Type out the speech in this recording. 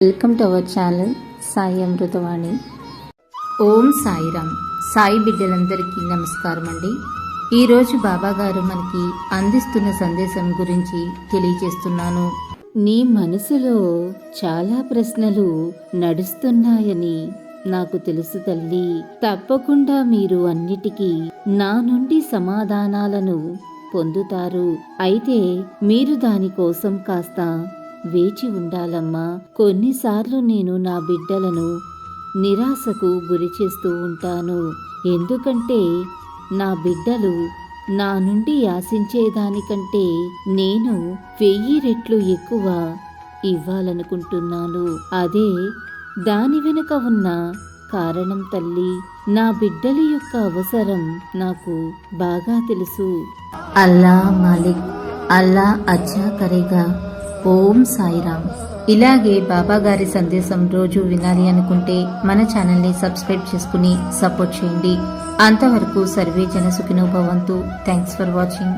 Welcome to our channel Sai Amritavani. ఓం సాయిరామ్. సాయి బిడ్డలందరికీ నమస్కారం అండి. ఈరోజు బాబా గారు మనకి అందిస్తున్న సందేశం గురించి తెలియజేస్తున్నాను. నీ మనసులో చాలా ప్రశ్నలు నడుస్తున్నాయని నాకు తెలుసు తల్లి. తప్పకుండా మీరు అన్నిటికీ నా నుండి సమాధానాలను పొందుతారు. అయితే మీరు దానికోసం కాస్త వేచి ఉండాలమ్మా. కొన్నిసార్లు నేను నా బిడ్డలను నిరాశకు గురి చేస్తూ ఉంటాను. ఎందుకంటే నా బిడ్డలు నా నుండి ఆశించేదానికంటే నేను 1000 రెట్లు ఎక్కువ ఇవ్వాలనుకుంటున్నాను. అదే దాని వెనుక ఉన్న కారణం తల్లి. నా బిడ్డల యొక్క అవసరం నాకు బాగా తెలుసు. అల్లా మాలిక్, అల్లా అచ్చా కరేగా. ఓం సాయిరామ్. ఇలాగే బాబా గారి సందేశం రోజు వినాలి అనుకుంటే మన ఛానల్ని సబ్స్క్రైబ్ చేసుకుని సపోర్ట్ చేయండి. అంతవరకు సర్వే జన సుఖినో భవంతు. Thanks for watching.